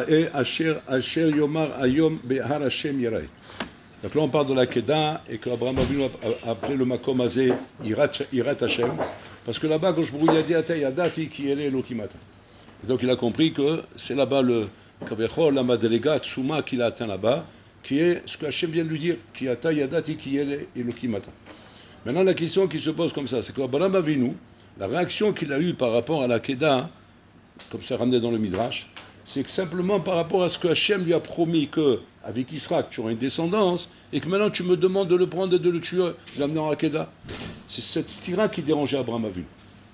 Et Asher Yomar Ayom Behar Hashem Yirai. Donc là, on parle de la Kedah et qu'Abraham Avinu a appelé le Makom Azé Yirat Hashem. Parce que là-bas, quand je brouille, il a dit Ata Yadati ki ele Elokimata. Et donc il a compris que c'est là-bas le Kavechol, la Madrega, Tsuma qu'il a atteint là-bas, qui est ce que Hashem vient de lui dire, qui Ata Yadati ki ele Elokimata. Maintenant, la question qui se pose comme ça, c'est qu'Abraham Avinu, la réaction qu'il a eue par rapport à la Kedah, comme ça ramené dans le Midrash, c'est que simplement par rapport à ce que Hachem lui a promis qu'avec Israël tu auras une descendance, et que maintenant tu me demandes de le prendre et de le tuer, de l'amener en Akedah. C'est cette stira qui dérangeait Abraham Avinu.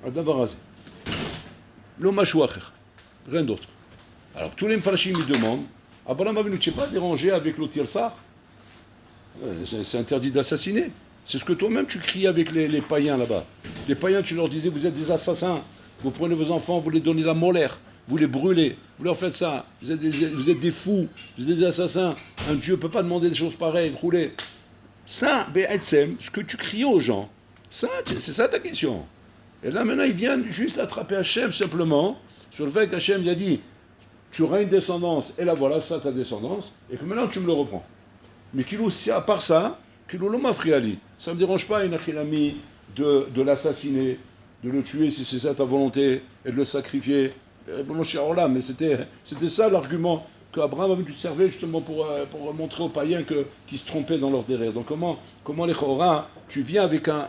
Adavarazé. Le mashouacher. Rien d'autre. Alors tous les mfarashim lui demandent, Abraham Avinu, tu n'es pas dérangé avec le tirsar? C'est interdit d'assassiner. C'est ce que toi-même tu criais avec les païens là-bas. Les païens, tu leur disais, vous êtes des assassins. Vous prenez vos enfants, vous les donnez la molaire, vous les brûlez, vous leur faites ça. Vous êtes des fous, vous êtes des assassins. Un Dieu ne peut pas demander des choses pareilles, rouler. Ça, ce que tu cries aux gens, ça, c'est ça ta question. Et là, maintenant, ils viennent juste attraper Hachem simplement sur le fait qu'Hachem a dit tu auras une descendance, et là voilà, ça ta descendance, et que maintenant tu me le reprends. Mais qu'il aussi, à part ça, qu'il l'homme friali. Ça ne me dérange pas, une akhilami, de l'assassiner, de le tuer si c'est ça ta volonté, et de le sacrifier. Bon, mais c'était ça l'argument qu'Abraham avait dû servir justement pour montrer aux païens qu'ils se trompaient dans leur délire. Donc comment les Chora, tu viens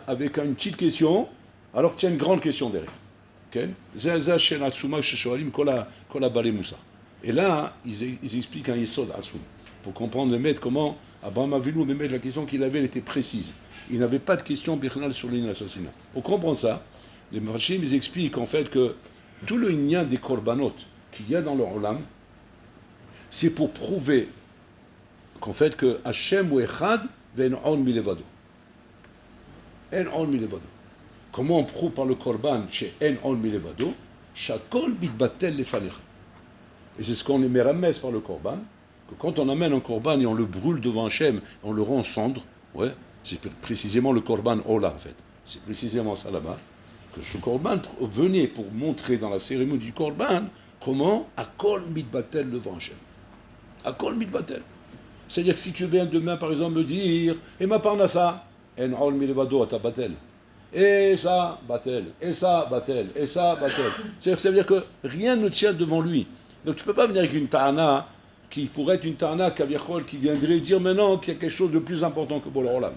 avec une petite question, alors que tu as une grande question derrière. Et là, ils expliquent un yesod assoum. Pour comprendre le maître, comment Abraham Avinu, le maître, la question qu'il avait, elle était précise. Il n'avait pas de question birnal sur l'assassinat. Pour comprendre ça, les Mrachim, ils expliquent en fait que tout le lien des korbanot qu'il y a dans leur olam, c'est pour prouver qu'en fait que Hashem ou Echad ve'en on milevado. En on milevado. Comment on prouve par le korban chez en on milevado? Shakol bitbatel lefanecha. Et c'est ce qu'on est merames par le korban, que quand on amène un korban et on le brûle devant Hashem, on le rend en cendre, ouais, c'est précisément le korban ola en fait. C'est précisément ça là-bas. Que ce korban venait pour montrer dans la cérémonie du korban comment Akol mitbatel devant Hashem. Akol mitbatel. C'est-à-dire que si tu viens demain par exemple me dire et ma parnassa, en ol milevado atabatel. Et ça, batel, et ça, batel, et ça, batel. C'est-à-dire que ça veut dire que rien ne tient devant lui. Donc tu ne peux pas venir avec une ta'ana qui pourrait être une ta'ana kaviachol qui viendrait dire maintenant qu'il y a quelque chose de plus important que Bol Olam.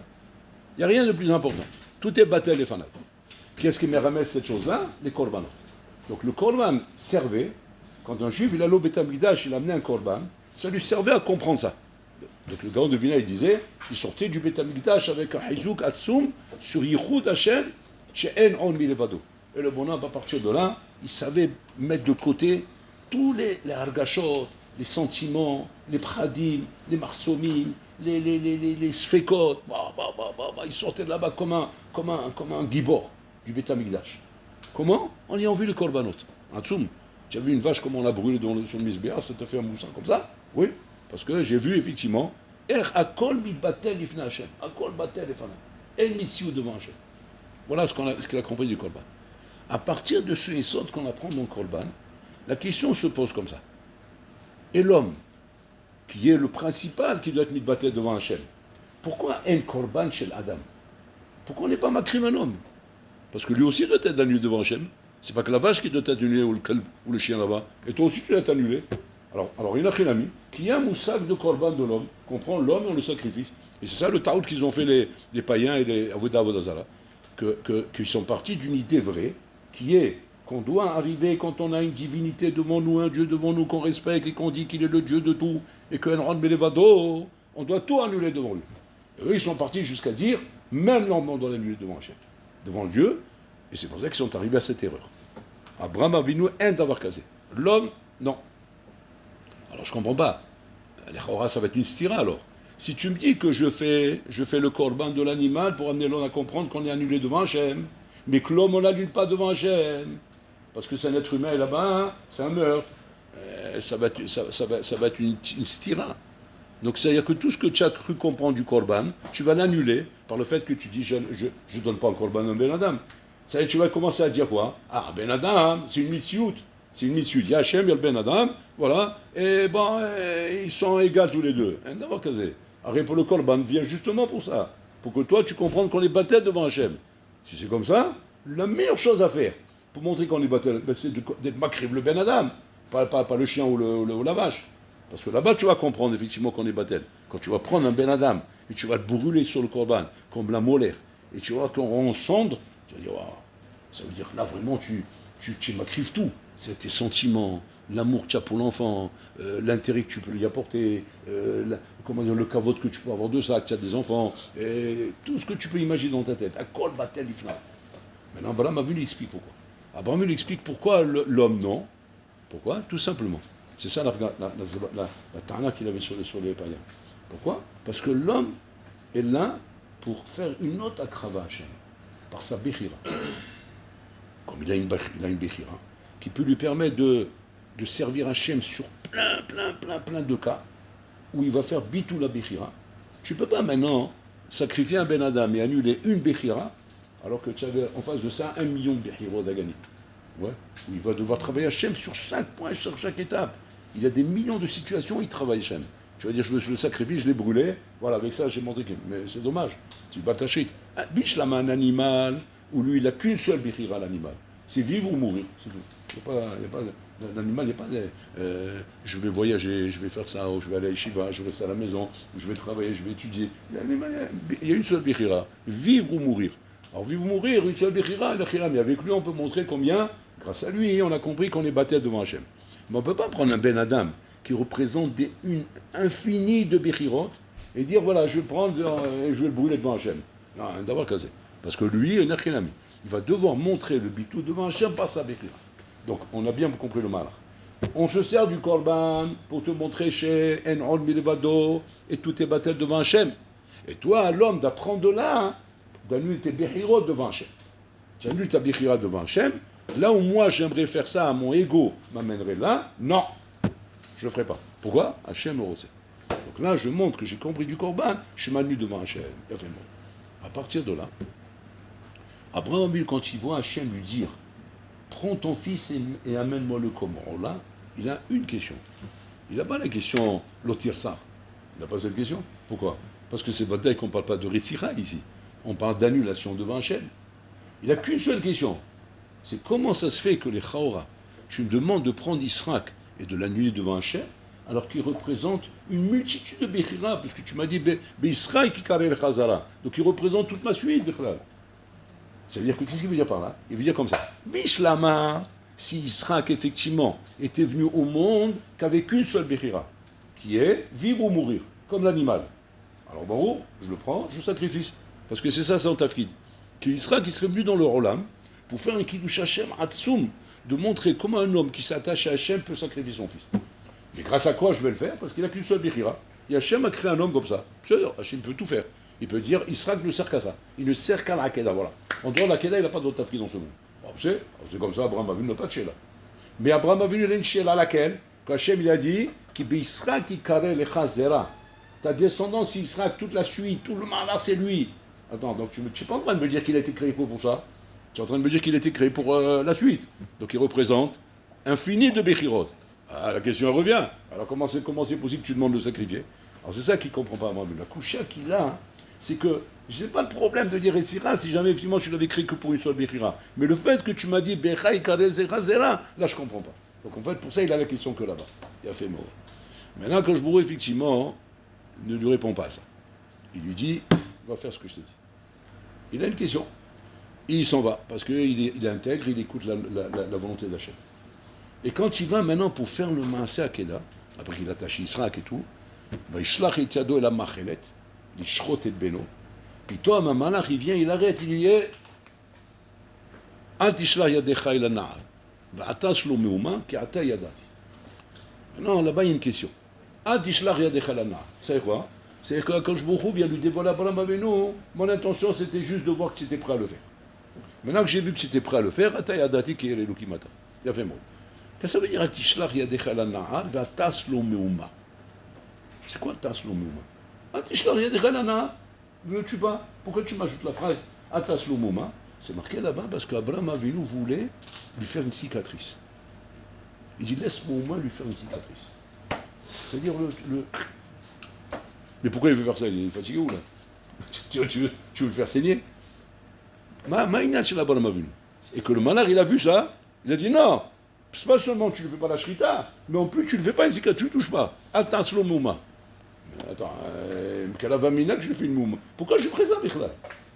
Il n'y a rien de plus important. Tout est batel et fanat. Qu'est-ce qui me remet cette chose-là? Les korbanot. Donc le korban servait, quand un juif il allait au Beth Amikdash, il amenait un korban, ça lui servait à comprendre ça. Donc le Gaon de Vilna il disait, il sortait du Beth Amikdash avec un hizouk atsoum sur Yichud Hashem, chez En On Milevado. Et le bonhomme, à partir de là, il savait mettre de côté tous les hargashot, les sentiments, les pradim, les marsomim, les sfekot. Il sortait de là-bas comme un gibor du Beth Amikdash. Comment? En ayant vu les korbanot. Atsoum, tu as vu une vache comme on l'a brûlée sur le misbéa, ça t'a fait un moussin comme ça? Oui, parce que j'ai vu effectivement akol mitbatel ifna Hashem, akol batel ifana, el mitsiou devant Hashem. Voilà ce qu'il a compris du korban. À partir de ce yesod qu'on apprend dans le korban, la question se pose comme ça. Et l'homme, qui est le principal qui doit être mitbatel devant Hashem, pourquoi un korban chez l'Adam? Pourquoi on n'est pas makrim un homme? Parce que lui aussi doit être annulé devant Hashem. C'est pas que la vache qui doit être annulée ou le chien là-bas. Et toi aussi tu dois être annulé. Alors il y a un ami qui a un moussak de korban de l'homme, qu'on prend l'homme et on le sacrifie. Et c'est ça le taout qu'ils ont fait les païens et les avodah avodazara. Qu'ils sont partis d'une idée vraie, qui est qu'on doit arriver quand on a une divinité devant nous, un Dieu devant nous qu'on respecte et qu'on dit qu'il est le Dieu de tout, et qu'un rend Melevado, on doit tout annuler devant lui. Et eux, ils sont partis jusqu'à dire, même l'homme, on doit l'annuler devant Hachem, devant Dieu, et c'est pour ça qu'ils sont arrivés à cette erreur. Abraham Avinu, un d'avoir casé. L'homme, non. Alors je ne comprends pas. Les Chora, ça va être une stira alors. Si tu me dis que je fais le korban de l'animal pour amener l'homme à comprendre qu'on est annulé devant Hachem, mais que l'homme on l'annule pas devant Hachem, parce que c'est un être humain et là-bas, c'est un meurtre, ça va être une stira. Donc c'est-à-dire que tout ce que tu as cru comprendre du korban, tu vas l'annuler par le fait que tu dis je donne pas un korban à un Ben Adam. Ça veut dire tu vas commencer à dire quoi? Ah Ben Adam, c'est une mitziout. C'est une mitzvah. Il y a Hachem, il y a le Ben Adam, voilà, et bon, ils sont égaux tous les deux. D'abord, arrête pour le Korban vient justement pour ça, pour que toi tu comprennes qu'on est battel devant Hachem. Si c'est comme ça, la meilleure chose à faire pour montrer qu'on est battel, ben, c'est d'être makriv le Ben Adam, pas le chien ou la vache. Parce que là-bas, tu vas comprendre effectivement qu'on est battel. Quand tu vas prendre un Ben Adam et tu vas le brûler sur le Korban, comme la molaire, et tu vois qu'on rend cendre, tu vas dire, wow, ça veut dire que là vraiment tu m'acrives tout. C'est tes sentiments, l'amour que tu as pour l'enfant, l'intérêt que tu peux lui apporter, comment dire, le cavote que tu peux avoir de ça, que tu as des enfants, et tout ce que tu peux imaginer dans ta tête. À kol batel ifna. Maintenant, Abraham a vu, il explique pourquoi. Abraham il explique pourquoi l'homme non. Pourquoi? Tout simplement. C'est ça la ta'ana qu'il avait sur les païens. Pourquoi? Parce que l'homme est là pour faire une autre akrava à Hachem, par sa bechira. Comme il a une bechira, qui peut lui permettre de servir Hachem sur plein de cas, où il va faire bitou la bechira. Tu ne peux pas maintenant sacrifier un Ben Adam et annuler une bechira, alors que tu avais en face de ça 1 million de bechirot à gagner. Ouais. Où il va devoir travailler Hachem sur chaque point, sur chaque étape. Il y a des millions de situations où il travaille Hachem. Tu vas dire, je le sacrifie, je l'ai brûlé, voilà, avec ça j'ai montré que. Mais c'est dommage, tu vas t'acheter. Un biche là, un animal, où lui il n'a qu'une seule bechira à l'animal. C'est vivre ou mourir, c'est tout. L'animal, il n'y a pas de. Je vais voyager, je vais faire ça, ou je vais aller à Yeshiva, je vais rester à la maison, ou je vais travailler, je vais étudier. L'animal, il y a une seule bechira, vivre ou mourir. Alors vivre ou mourir, une seule bechira, mais avec lui on peut montrer combien, grâce à lui, on a compris qu'on est battel devant Hachem. Mais on ne peut pas prendre un Ben Adam qui représente une infinie de bechirot et dire voilà, je vais le prendre et je vais le brûler devant Hachem. Non, d'abord casé. Parce que lui, il va devoir montrer le bitou devant Hachem par sa bechira. Donc, on a bien compris le malach. On se sert du korban pour te montrer chez En Milevado et tout est battel devant Hachem. Et toi, l'homme, d'apprendre de là, d'annuler tes bechirot devant Hachem. Tu annules ta bechira devant Hachem. Là où moi, j'aimerais faire ça, mon ego m'amènerait là, non, je ne le ferai pas. Pourquoi? Hachem le sait. Donc là, je montre que j'ai compris du korban, je m'annule devant Hachem. Il a fait bon. À partir de là, Abraham, quand il voit Hachem lui dire prends ton fils et amène-moi le comment. Là, il a une question. Il n'a pas la question lotir ça. Il n'a pas cette question. Pourquoi? Parce que c'est Vadaï qu'on ne parle pas de Ritsira ici. On parle d'annulation devant Hachem. Il n'a qu'une seule question. C'est comment ça se fait que les Chaora, tu me demandes de prendre Israq et de l'annuler devant Hachem, alors qu'il représente une multitude de Bechira, puisque tu m'as dit Israq qui carré le Chazara. Donc il représente toute ma suite, Bechira. Ça veut dire que, qu'est-ce qu'il veut dire par là? Il veut dire comme ça. Bishlama, si Israq effectivement était venu au monde qu'avec une seule Bechira, qui est vivre ou mourir, comme l'animal. Alors bon, je le prends, je le sacrifie. Parce que c'est ça, c'est en tafkid. Qu'Israaq qui serait venu dans le Olam, pour faire un kiddush Hashem Hatsoum, de montrer comment un homme qui s'attache à Hashem peut sacrifier son fils. Mais grâce à quoi je vais le faire? Parce qu'il n'a qu'une seule bechira. Et Hashem a créé un homme comme ça. Hashem peut tout faire. Il peut dire, Israq ne sert qu'à ça. Il ne sert qu'à la Hakeda, voilà. En dehors de la Hakeda, il n'a pas d'autre tafki dans ce monde. C'est comme ça, Abraham a vu n'a pas de Sheila. Mais Abraham a vu une Sheila à laquelle, quand Hashem il a dit, qui Israq qui carré le Chazera. Ta descendance, Israq, toute la suite, tout le malheur, c'est lui. Attends, donc tu n'es pas en train de me dire qu'il a été créé pour ça? Tu es en train de me dire qu'il a été créé pour la suite. Donc il représente infini de Bechirot. Ah, la question revient. Alors comment c'est possible que tu demandes de sacrifier? Alors c'est ça qu'il ne comprend pas, moi. La coucha qu'il a, c'est que je n'ai pas le problème de dire Essira si jamais effectivement tu l'avais créé que pour une seule Bechira. Mais le fait que tu m'as dit Bechaï Karezera Zera, là je ne comprends pas. Donc en fait, pour ça, il a la question que là-bas. Il a fait mort. Maintenant, quand je bourre, effectivement, ne lui répond pas à ça. Il lui dit, va faire ce que je t'ai dit. Il a une question. Et il s'en va, parce qu'il intègre, il écoute la volonté d'Hachem. Et quand il va maintenant pour faire le Maaseh Akeda, après qu'il attache Israq et tout, il shlach et yado el ha-machelet, il shrot et beno, puis toi, un malach, il vient, il arrête, il dit, al tishlach yadecha el ha-na'al, va'atas lo meuma, ki ata yadati. Non, là-bas, il y a une question. Al tishlach yadecha el ha-na'al. C'est quoi? C'est que quand je vous vient lui dévoiler Abraham Avinu, mon intention, c'était juste de voir que tu étais prêt à le faire. Maintenant que j'ai vu que tu étais prêt à le faire, ata yadati ki el elukimata. Il a fait mot. Qu'est-ce que ça veut dire al tishlach yadecha el ha-na'al, va'atas lo meuma? C'est quoi tas lo meuma? Al tishlach yadecha el ha-na'al. Ne tue pas. Pourquoi tu m'ajoutes la phrase atas lo meuma? C'est marqué là-bas parce qu'Abraham Avinu voulait lui faire une cicatrice. Il dit, laisse-moi au moins lui faire une cicatrice. C'est-à-dire Mais pourquoi il veut faire ça? Il est fatigué ou là? Tu veux le faire saigner? Et que le malheur, il a vu ça, il a dit non, c'est pas seulement tu ne fais pas la shrita, mais en plus tu ne fais pas une cicatrice, tu ne touches pas. Attends, le mouma. Attends, quelle avamina que je fais une mouma? Pourquoi je ferais ça, Bichlal?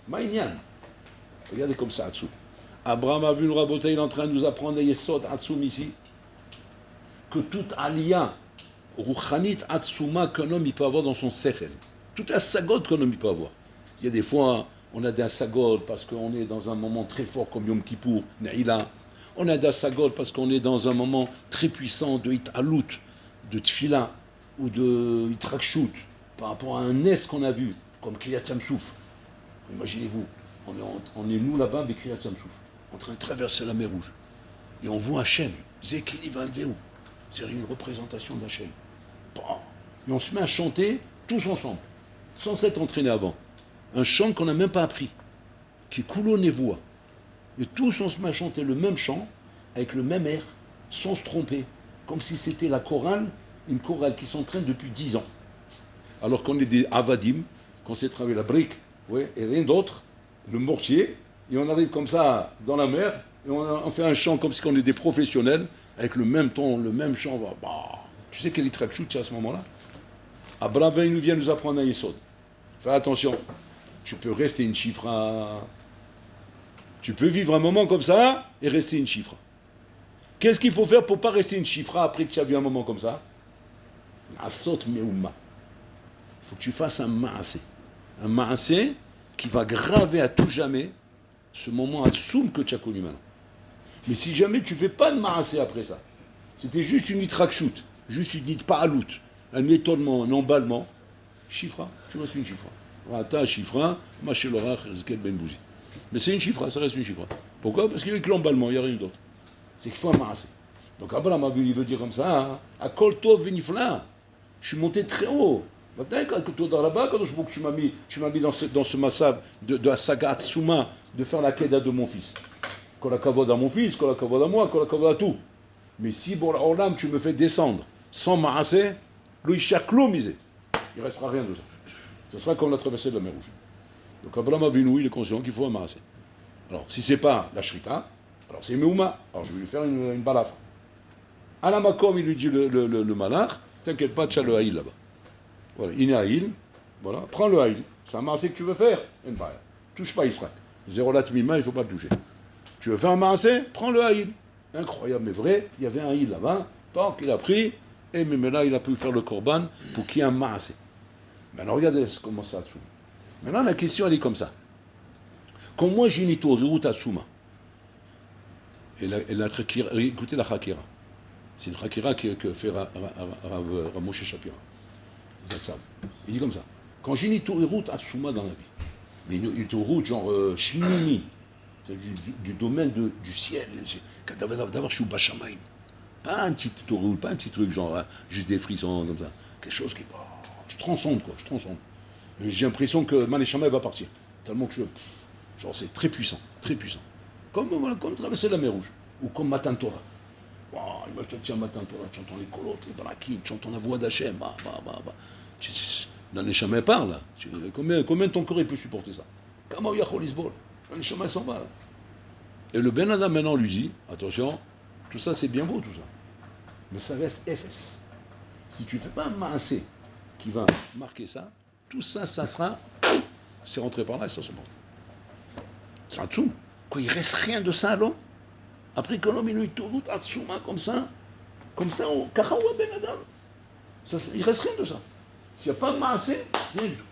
Maïnian. Regardez comme ça, Atsoum. Abraham a vu une raboté, il est en train de nous apprendre Yesod Atsoum ici, que toute alia, Rouchanit Atsouma qu'un homme il peut avoir dans son sechel, toute la sagot qu'un homme il peut avoir. Il y a des fois, on a des sagot parce qu'on est dans un moment très fort comme Yom Kippour, Naïla. On a des sagot parce qu'on est dans un moment très puissant de Hitalout, de Tfila ou de Hitrakshut, par rapport à un Nes qu'on a vu, comme Kriyat Yamsouf. Imaginez-vous, on est nous là-bas avec Kriyat Yamsouf, en train de traverser la mer Rouge. Et on voit Hachem, Zekili Van Veu. C'est une représentation d'Hachem. Et on se met à chanter tous ensemble, sans s'être entraîné avant. Un chant qu'on n'a même pas appris, qui est Kulo Nevoa. Et tous on se met à chanter le même chant, avec le même air, sans se tromper. Comme si c'était la chorale, une chorale qui s'entraîne depuis 10 ans. Alors qu'on est des avadim, qu'on sait travailler la brique, ouais, et rien d'autre, le mortier, et on arrive comme ça dans la mer, et on fait un chant comme si on est des professionnels, avec le même ton, le même chant. Bah, tu sais quel est Trakchut à ce moment-là? Abraham, il nous vient nous apprendre un Yesod. Fais attention, tu peux rester une chifra. Tu peux vivre un moment comme ça et rester une chifra. Qu'est-ce qu'il faut faire pour ne pas rester une chifra après que tu as vu un moment comme ça? Asot meuma. Il faut que tu fasses un maasé. Un maasé qui va graver à tout jamais ce moment atsoum que tu as connu maintenant. Mais si jamais tu ne fais pas de maasé après ça, c'était juste une itrakshut, juste une itpaalout, un étonnement, un emballement, chifra, tu restes une chifra. Rata chifra, machelorach, zkel ben bouzi. Mais c'est une chifra, ça reste une chifra. Pourquoi? Parce qu'avec l'emballement, il n'y a rien d'autre. C'est qu'il faut un maasé. Donc Abraham a vu, il veut dire comme ça, à kol tov venifla, je suis monté très haut. Maintenant, quand là-bas, quand tu m'as mis dans ce massav de la saga Atsuma, de faire la keda de mon fils. Kol hakavod à mon fils, kol hakavod à moi, kol hakavod à tout. Mais si, bon, Olam, tu me fais descendre sans maasé, lui, chaklo misé. Il ne restera rien de ça. Ce sera comme la traversée de la mer Rouge. Donc Abraham Avinu, il est conscient qu'il faut un maasé. Alors, si ce n'est pas la shrita, alors c'est meuma. Alors je vais lui faire une balafre. À la makom, il lui dit le malach, t'inquiète pas, tu as le haïl là-bas. Voilà, il est haïl, voilà, prends le haïl. C'est un maasé que tu veux faire, touche pas Israël. Zéro lat mima, il ne faut pas le toucher. Tu veux faire un maasé, prends le haïl. Incroyable, mais vrai, il y avait un haïl là-bas, tant qu'il a pris, et même là, il a pu faire le korban pour qu'il y ait un maasé. Maintenant, regardez comment ça dessous. Maintenant, la question, elle est comme ça. Quand moi, j'ai une route à Souma, écoutez la Hakira. C'est une Hakira que fait Moshe Shapira. Il dit comme ça. Quand j'ai une route à Souma dans la vie, mais une route genre Shmini, c'est du domaine du ciel, d'abord je suis au Bachamaïm. Pas un petit route, pas un petit truc genre juste des frissons comme ça. Quelque chose qui. Je transcende quoi, je transcende. J'ai l'impression que Manéchama va partir. Tellement que genre c'est très puissant, très puissant. Comme traverser la mer Rouge, ou comme Matan Torah. Wow, moi je te tiens Matan Torah, tu entends les colottes, les barakim, tu entends la voix d'Hachem. Manéchama parle là. Combien ton corps il peut supporter ça? Comment Yachol Isbol? Manéchama s'en va là. Et le Ben Adam maintenant lui dit, attention, tout ça c'est bien beau tout ça. Mais ça reste FS. Si tu ne fais pas un maasé qui va marquer ça, tout ça, ça sera. C'est rentré par là et ça se porte. C'est un tsoum. Quoi, il reste rien de ça, l'homme? Après que l'homme, il lui tourne à tsouma comme ça, au Kachawa Ben Adam. Il reste rien de ça. S'il n'y a pas de maasé, rien du tout.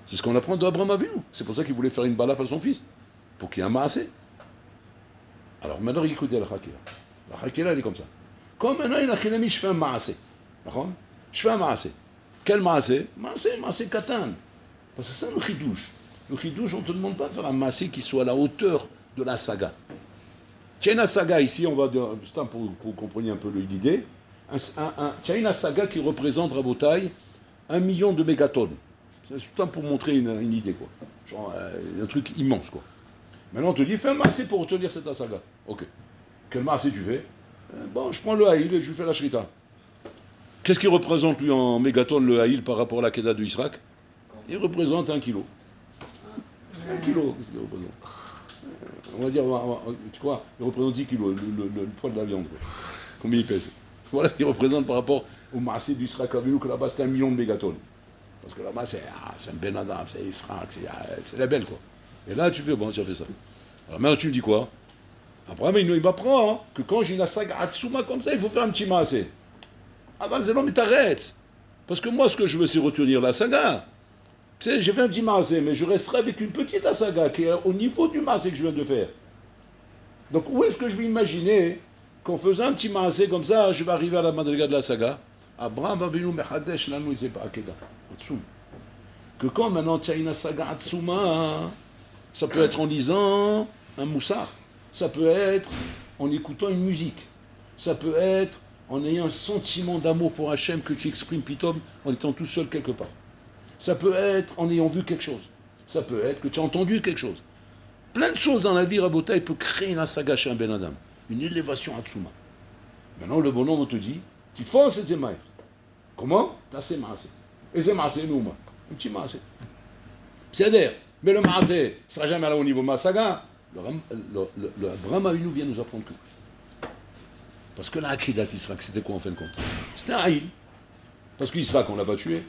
C'est ce qu'on apprend d'Abraham Avinu. C'est pour ça qu'il voulait faire une balafre à son fils, pour qu'il y ait un maasé. Alors maintenant, écoutez la Hakira. La Hakira, elle est comme ça. Comme maintenant, il a khilami, je fais un maasé. D'accord? Je fais un maasé. Quel maasé? Maasé katan. Parce que c'est ça le chidouche. Le chidouche, on ne te demande pas de faire un maasé qui soit à la hauteur de la saga. Tiens, une saga ici, on va dire, pour que vous compreniez un peu l'idée. Tiens, une saga qui représente, Rabotai, 1 million de mégatonnes. C'est pour montrer une idée, quoi. Genre, un truc immense, quoi. Maintenant, on te dit, fais un maasé pour retenir cette saga. Ok. Quel maasé tu fais? Bon, je prends le haïl et je lui fais la shrita. Qu'est-ce qu'il représente lui en mégatonnes le haïl par rapport à la Kedah de Israq? Il représente 1 kilo. C'est 1 kilo, qu'est-ce qu'il représente? On va dire, tu vois, il représente 10 kilos, le poids de la viande. Quoi. Combien il pèse? Voilà ce qu'il représente par rapport au massé d'Israël Avinu, que là-bas c'est 1 million de mégatonnes. Parce que là-bas c'est un Ben Adam, c'est Israël, c'est la belle quoi. Et là tu fais, bon, tu as fait ça. Alors maintenant tu me dis quoi? Abraham il m'apprend hein, que quand j'ai une saga Hatsuma comme ça, il faut faire un petit massé. Ah ben c'est non mais t'arrêtes. Parce que moi ce que je veux c'est retenir la saga. Tu sais, j'ai fait un petit massé, mais je resterai avec une petite asaga qui est au niveau du massé que je viens de faire. Donc où est-ce que je vais imaginer qu'en faisant un petit massé comme ça, je vais arriver à la madriga de la saga? Abraham Avinu Mechadesh Lanu Isepa Akeda. Que quand maintenant tu as une saga Atsuma, ça peut être en lisant un moussard, ça peut être en écoutant une musique, ça peut être en ayant un sentiment d'amour pour Hachem que tu exprimes pitom en étant tout seul quelque part. Ça peut être en ayant vu quelque chose. Ça peut être que tu as entendu quelque chose. Plein de choses dans la vie, Rabota, il peut créer une saga chez un Ben Adam. Une élévation à Tsuma. Maintenant, le bonhomme, on te dit, tu fonces et zemaïr. Comment? T'as ces maasé. Et ces maasé, nous, moi. Un petit maasé. C'est-à-dire, mais le maasé ne sera jamais là au niveau de ma saga. Le Abraham Avinu vient nous apprendre tout. Parce que la Akidat Israq, c'était quoi en fin de compte? C'était un haïl. Parce qu'Israël, on ne l'a pas tué.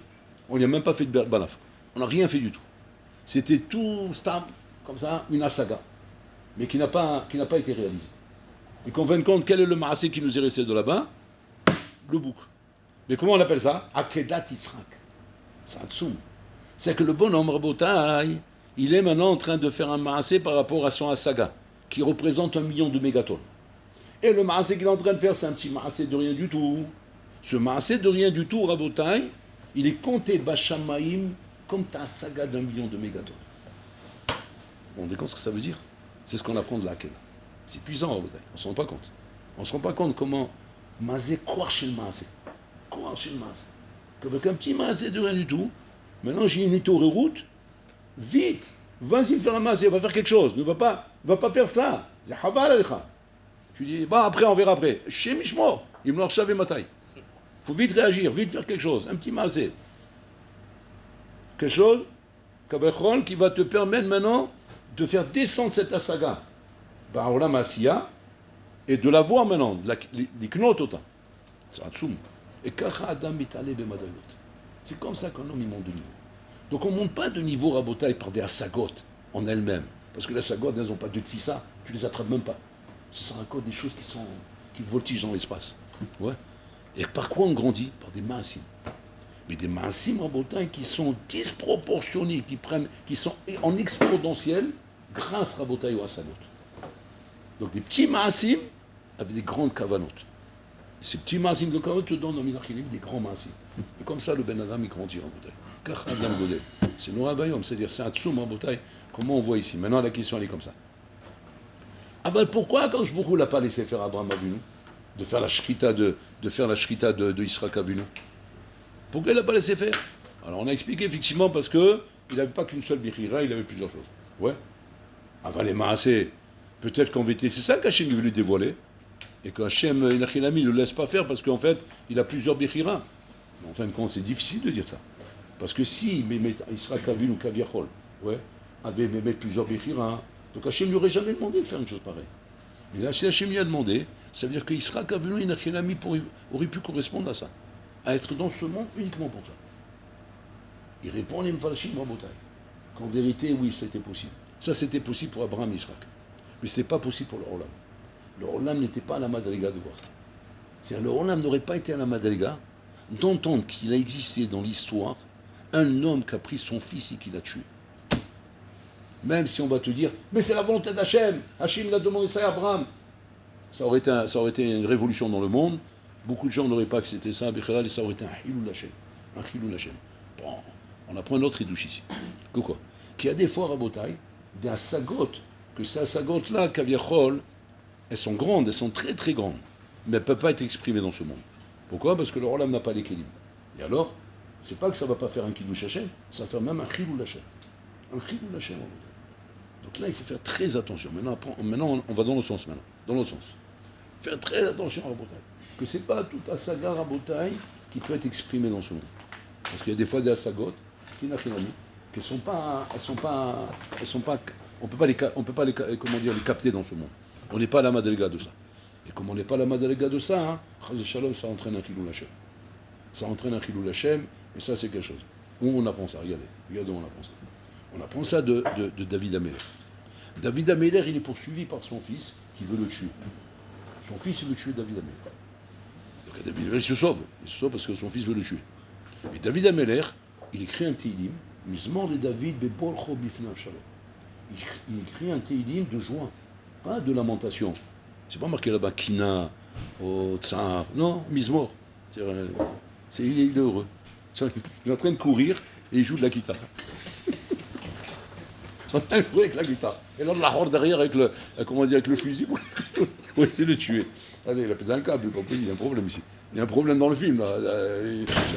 On n'y a même pas fait de balaf. On n'a rien fait du tout. C'était tout stam, comme ça, une asaga, mais qui n'a pas été réalisée. Et qu'en fin de compte, quel est le maasé qui nous est resté de là-bas? Le bouc. Mais comment on appelle ça? Akedat Israq. Satsoum. C'est que le bonhomme Rabotai, il est maintenant en train de faire un maasé par rapport à son asaga, qui représente 1 million de mégatonnes. Et le maasé qu'il est en train de faire, c'est un petit maasé de rien du tout. Ce maasé de rien du tout, Rabotai, il est compté Bachamaïm comme ta saga d'1 million de mégatonnes. Vous vous rendez compte ce que ça veut dire? C'est ce qu'on apprend de la Hakela. C'est puissant, on ne se rend pas compte. On ne se rend pas compte comment Mazé croire chez le Mazé. Croire chez le Mazé. Qu'avec un petit Mazé de rien du tout, maintenant j'ai une route, vite, vas-y faire un Mazé, va faire quelque chose, ne va pas perdre ça. C'est Haval Alecha. Tu dis, bah après on verra après. Chez Mishmo, il me l'a rechavé ma taille. Il faut vite réagir, vite faire quelque chose, un petit Mazé. Quelque chose qui va te permettre maintenant de faire descendre cette asaga Ba'olam Asiya et de la voir maintenant, l'iknot autant. C'est Atsoum. Et Kacha Adam Mitale Bemadayot. C'est comme ça qu'un homme il monte de niveau. Donc on ne monte pas de niveau rabotaille par des asagot en elles-mêmes. Parce que les asagot, elles n'ont pas de fissa, tu les attrapes même pas. Ce sont encore des choses qui voltigent dans l'espace. Ouais. Et par quoi on grandit? Par des maasim. Mais des maasim rabotaille qui sont disproportionnés, qui sont en exponentiel grâce rabotaille au asagot. Donc des petits maasim avec des grandes kavanotes. Ces petits maasim de kavanot te donnent dans Minachilim des grands maasim. Et comme ça, le Ben Adam, il grandit rabotaille. Kach Adam Godel. C'est Noah Bayom, c'est-à-dire c'est un tsoum rabotaille, comment on voit ici. Maintenant, la question, elle est comme ça. Ah ben pourquoi, quand je ne l'a pas laissé faire Abraham Avinu, de faire la shrita de Israël Avinu? Pourquoi il ne l'a pas laissé faire? Alors on a expliqué effectivement parce qu'il n'avait pas qu'une seule bichira, il avait plusieurs choses. Ouais. Avant les maasé, peut-être qu'en vérité, c'est ça qu'Hachem veut lui dévoiler. Et qu'Hachem, il ne le laisse pas faire parce qu'en fait, il a plusieurs bichira. Mais en fin de compte, c'est difficile de dire ça. Parce que si Israël Avinu ou Kaviachol, ouais, avait plusieurs bichira, donc Hachem ne lui aurait jamais demandé de faire une chose pareille. Mais là, si Hachem lui a demandé, ça veut dire qu'Israël Avinu et Nachilami aurait pu correspondre à ça. À être dans ce monde uniquement pour ça. Il répond les Mfalchim Rabotai. Qu'en vérité, oui, c'était possible. Ça, c'était possible pour Abraham et Israël. Mais ce n'est pas possible pour le Olam. Le Olam n'était pas à la Madriga de voir ça. C'est-à-dire, le Olam n'aurait pas été à la Madriga d'entendre qu'il a existé dans l'histoire un homme qui a pris son fils et qui l'a tué. Même si on va te dire, mais c'est la volonté d'Hachem, Hachem l'a demandé ça à Abraham. Ça aurait été une révolution dans le monde. Beaucoup de gens n'auraient pas accepté ça, et ça aurait été un Hilul Hachem. Un Hilul Hachem. Bon, on apprend un autre idouche ici. Que quoi? Qu'il y a des fois, Rabotai, des sagot, que ces sagot-là, Kaviachol, elles sont grandes, elles sont très très grandes, mais elles ne peuvent pas être exprimées dans ce monde. Pourquoi? Parce que le Rolam n'a pas l'équilibre. Et alors, c'est pas que ça ne va pas faire un Kiddush Hachem, ça va faire même un Hilul Hachem. Un Hilul Hachem, Rabotai. Donc là, il faut faire très attention. Maintenant, on va dans le sens maintenant. Dans l'autre sens. Faire très attention à Rabotai. Que c'est pas toute Asaga Rabotai qui peut être exprimée dans ce monde. Parce qu'il y a des fois des Asagot, qui ne sont pas, on peut pas comment dire, les capter dans ce monde. On n'est pas la madriga de ça. Et comme on n'est pas la madriga de ça, Chaz Shalom, ça entraîne un Chilul Hashem. Ça entraîne un Chilul Hashem, et ça c'est quelque chose. Où on apprend ça, regardez où on apprend ça. On apprend ça de David Améler. David Améler, il est poursuivi par son fils qui veut le tuer. Son fils, il veut tuer David Améler. Donc David Améler, il se sauve parce que son fils veut le tuer. Et David Améler, il écrit un Teilim, Mizmor de David Beborcho Bifnav Shalom. Il écrit un Teilim de joie, pas de lamentation. C'est pas marqué là-bas Kina, Tsar, non, Mizmor. Il est heureux. Il est en train de courir et il joue de la guitare. Il est en train de courir avec la guitare. Et là, la horde derrière avec le, avec le fusil pour essayer de le tuer. Allez, il a pété un câble, il y a un problème ici. Il y a un problème dans le film. Là.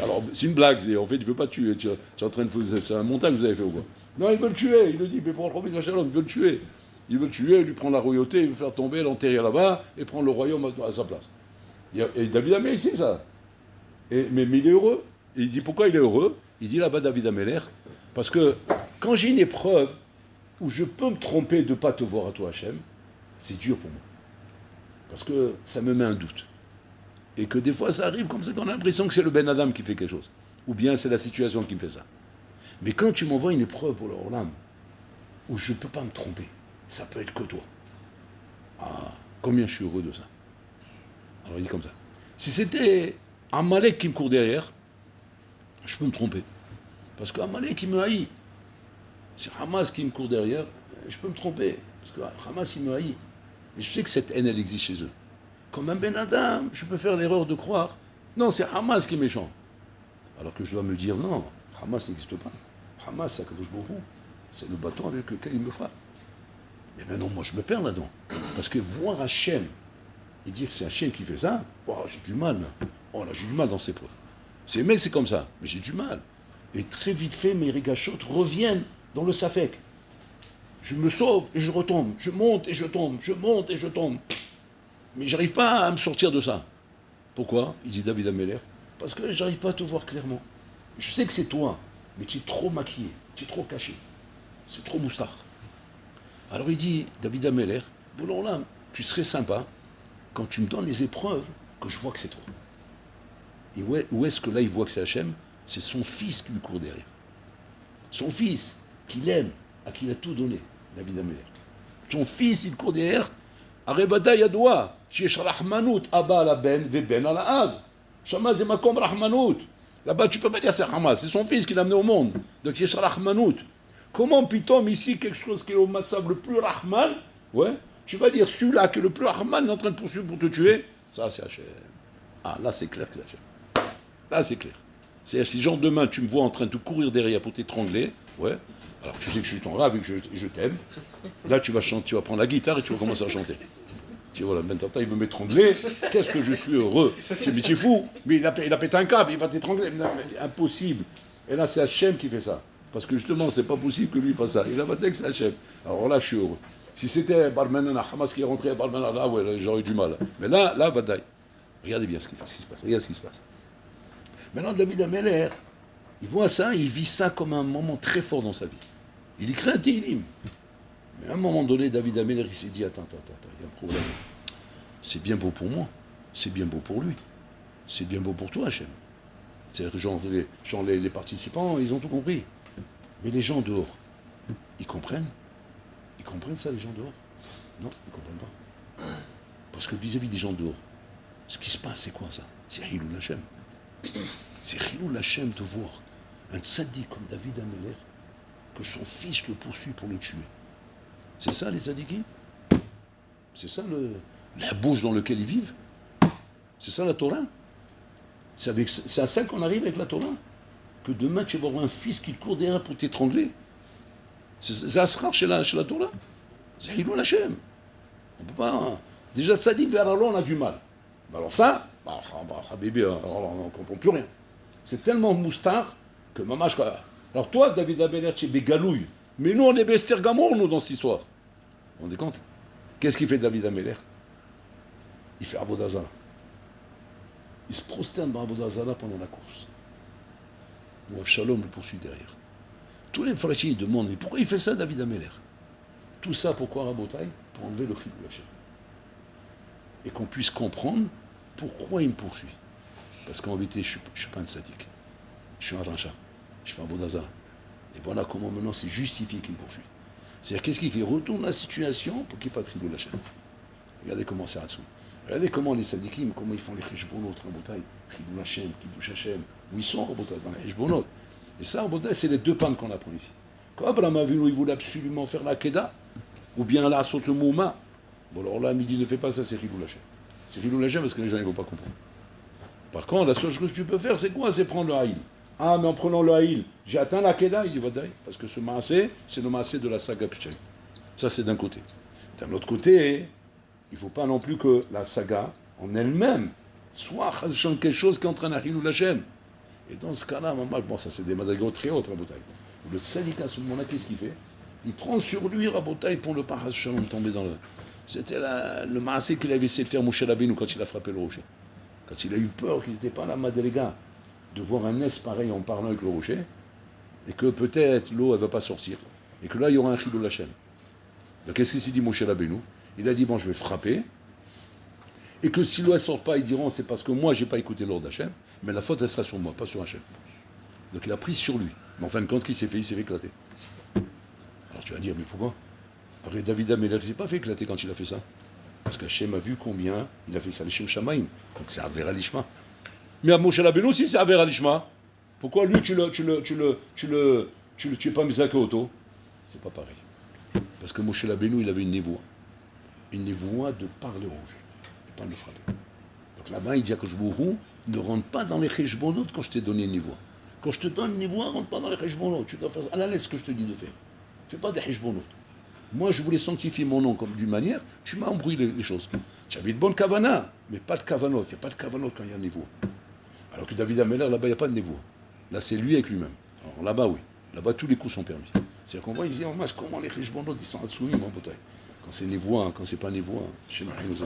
Alors, c'est une blague. En fait, il ne veut pas tuer. Tu es en train de faire. C'est un montage que vous avez fait ou quoi? Non, il veut le tuer. Il le dit. Mais pour le Robin Shalom, il veut le tuer. Il veut le tuer, lui prendre la royauté, il veut faire tomber, l'enterrer là-bas et prendre le royaume à sa place. Et David Améler, c'est ça. Mais il est heureux. Et il dit pourquoi il est heureux? Il dit là-bas David Améler, parce que quand j'ai une épreuve où je peux me tromper de ne pas te voir à toi, Hachem, c'est dur pour moi. Parce que ça me met un doute. Et que des fois, ça arrive comme ça qu'on a l'impression que c'est le Ben Adam qui fait quelque chose. Ou bien c'est la situation qui me fait ça. Mais quand tu m'envoies une épreuve pour le Olam, où je ne peux pas me tromper, ça peut être que toi. Ah, combien je suis heureux de ça. Alors il dit comme ça. Si c'était Amalek qui me court derrière, je peux me tromper. Parce qu'Amalek, il me haït. Si Hamas qui me court derrière, je peux me tromper. Parce que Hamas, il me haït. Mais je sais que cette haine, elle existe chez eux. Comme un Ben Adam, je peux faire l'erreur de croire. Non, c'est Hamas qui est méchant. Alors que je dois me dire, non, Hamas n'existe pas. Hamas, c'est Akadosh Baruch Hu. C'est le bâton avec lequel il me frappe. Mais maintenant, moi, je me perds là-dedans. Parce que voir Hachem et dire que c'est Hachem qui fait ça, oh, j'ai du mal. Oh là, j'ai du mal dans ces preuves. Mais c'est comme ça. Mais j'ai du mal. Et très vite fait, mes rigachotes reviennent dans le safek. Je me sauve et je retombe. Je monte et je tombe. Je monte et je tombe. Mais j'arrive pas à me sortir de ça. Pourquoi? Il dit David Améler. Parce que j'arrive pas à te voir clairement. Je sais que c'est toi, mais tu es trop maquillé, tu es trop caché. C'est trop moustard. Alors il dit, David Améler, bon là, tu serais sympa quand tu me donnes les épreuves que je vois que c'est toi. Et où est-ce que là il voit que c'est Hachem? C'est son fils qui lui court derrière. Son fils, qu'il aime, à qui il a tout donné, David Améler. Son fils, il court derrière. Arevada yadoua, sheyesh rahmanout aba ala ben veben ala av. Shama ze makom rahmanout. Là-bas, tu peux pas dire c'est Hamas, c'est son fils qui l'a amené au monde. Donc yesh rahmanout. Comment pitom ici, quelque chose qui est au massab le plus rahman, ouais, tu vas dire celui-là qui est le plus rahman est en train de poursuivre pour te tuer? Ça, c'est Hachem. Ah, là, c'est clair que c'est Hachem. Là, c'est clair. C'est-à-dire, si genre demain, tu me vois en train de te courir derrière pour t'étrangler, ouais, alors tu sais que je suis ton rave et que je t'aime, là, tu vas chanter, tu vas prendre la guitare et tu vas commencer à chanter. Tu vois, voilà, maintenant, il veut m'étrangler, qu'est-ce que je suis heureux. Tu me dis, tu es fou, mais il a pété un câble, il va t'étrangler. Impossible. Et là, c'est Hachem qui fait ça. Parce que justement, c'est pas possible que lui fasse ça. Il a battu que c'est Hachem. Alors là, je suis heureux. Si c'était Barmenana, Hamas qui est rentré à Barmenana, là, ouais, j'aurais eu du mal. Mais là, Vadaï. Regardez bien ce qui se passe. Regardez ce qui se passe. Maintenant, David Améler, il voit ça, il vit ça comme un moment très fort dans sa vie. Il écrit un Teilim. Mais à un moment donné, David Améler, il s'est dit, attends, il y a un problème. C'est bien beau pour moi, c'est bien beau pour lui, c'est bien beau pour toi, Hachem. C'est-à-dire que les participants, ils ont tout compris. Mais les gens dehors, ils comprennent? Ils comprennent ça, les gens dehors? Non, ils ne comprennent pas. Parce que vis-à-vis des gens dehors, ce qui se passe, c'est quoi ça? C'est Hilul Hachem. C'est Hilul Hachem de voir un tzaddik comme David Améler, que son fils le poursuit pour le tuer. C'est ça, les tzaddikim? C'est ça la bouche dans laquelle ils vivent? C'est ça la Torah? C'est à ça qu'on arrive avec la Torah? Que demain tu vas avoir un fils qui court derrière pour t'étrangler? C'est Asrar chez la Torah? C'est Hilul Hachem. On peut pas. Déjà, ça dit vers Allah, on a du mal. Alors ça, bébé, on ne comprend plus rien. C'est tellement moustard que mamash. Alors toi, David Améler, tu es bégalouille. Mais nous, on est Bester Gamour, nous, dans cette histoire. Vous vous rendez compte? Qu'est-ce qu'il fait David Améler? il fait Avodazara. Il se prosterne dans Avodazara pendant la course. Ou Avshalom le poursuit derrière. Tous les Mfarachim demandent, mais pourquoi il fait ça, David Ameller? Tout ça, pourquoi Rabotai? Pour enlever le Chilul Hashem. Et qu'on puisse comprendre pourquoi il me poursuit. Parce qu'en vérité, je ne suis pas un sadique. Je suis un racha. Je fais un Avodazara. Et voilà comment maintenant c'est justifié qu'il me poursuit. C'est-à-dire, qu'est-ce qu'il fait? Il retourne la situation pour qu'il n'y ait pas de Chilul Hashem. Regardez comment c'est Hatzou. Regardez comment les sadikim, comment ils font les cheshbonot, Rabotai, Chilul Hashem, Kiddush Hashem, où ils sont, Rabotai, dans les cheshbonot. Et ça, Rabotai, c'est les deux pannes qu'on apprend ici. Quand Abraham Avinu, il voulait absolument faire la Keda, ou bien là, saute le Mouma, bon alors là, midi ne fait pas ça, c'est Chilul Hashem. C'est Chilul Hashem parce que les gens ne vont pas comprendre. Par contre, la seule chose que tu peux faire, c'est quoi? C'est prendre le Haïl. Ah, mais en prenant le Haïl, j'ai atteint la Keda, il dit Vadaï, parce que ce Maasé, c'est le Maasé de la saga Pshai. Ça, c'est d'un côté. D'un autre côté, il ne faut pas non plus que la saga, en elle-même, soit quelque chose qui entraîne à Chilul Hashem. Et dans ce cas-là, bon, ça c'est des madrigaux très hautes, Rabotai. Le tzaddik à ce moment-là, qu'est-ce qu'il fait? Il prend sur lui, Rabotai, pour ne pas tomber dans le... C'était le maasé qu'il avait essayé de faire Moshe Rabbeinu quand il a frappé le rocher. Quand il a eu peur qu'ils n'étaient pas là, Madriga, de voir un S pareil en parlant avec le rocher, et que peut-être l'eau, elle ne va pas sortir, et que là, il y aura un Chilul Hashem. Donc qu'est-ce qu'il s'est dit Moshe Rabbeinu? Il a dit, bon, je vais frapper, et que si l'eau ne sort pas, ils diront, c'est parce que moi, je n'ai pas écouté l'ordre d'Hachem, mais la faute, elle sera sur moi, pas sur Hachem. Donc il a pris sur lui. Mais en fin de compte, ce qu'il s'est fait, il s'est fait éclater. Alors tu vas dire, mais pourquoi? Alors David Ameller ne s'est pas fait éclater quand il a fait ça. Parce qu'Hachem a vu combien il a fait ça, l'Hachem Shamaim. Donc c'est Aver Alishma. Mais à Moshe Rabbeinu aussi, c'est Aver Alishma. Pourquoi lui, tu es pas Mizaka Auto? C'est pas pareil. Parce que Moshe Rabbeinu, il avait une névoie. Une névoie de parler au rouge. Et pas de le frapper. Donc là-bas, il dit à Koshbourou, ne rentre pas dans les cheshbonot quand je t'ai donné une névoie. Quand je te donne une névoie, rentre pas dans les cheshbonot. Tu dois faire à la laisse ce que je te dis de faire. Fais pas des cheshbonot. Moi, je voulais sanctifier mon nom comme d'une manière, tu m'as embrouillé les choses. Tu avais de bonnes kavana, mais pas de kavanot. Il n'y a pas de kavanot quand il y a une névoie. Alors que David Ameller, là-bas, il n'y a pas de névoie. Là, c'est lui avec lui-même. Alors là-bas, oui. Là-bas, tous les coups sont permis. C'est-à-dire qu'on voit ici en masse comment les cheshbonot, ils sont atsoui, mon pote. Quand c'est névoie, quand c'est pas névoie, chez Marie nous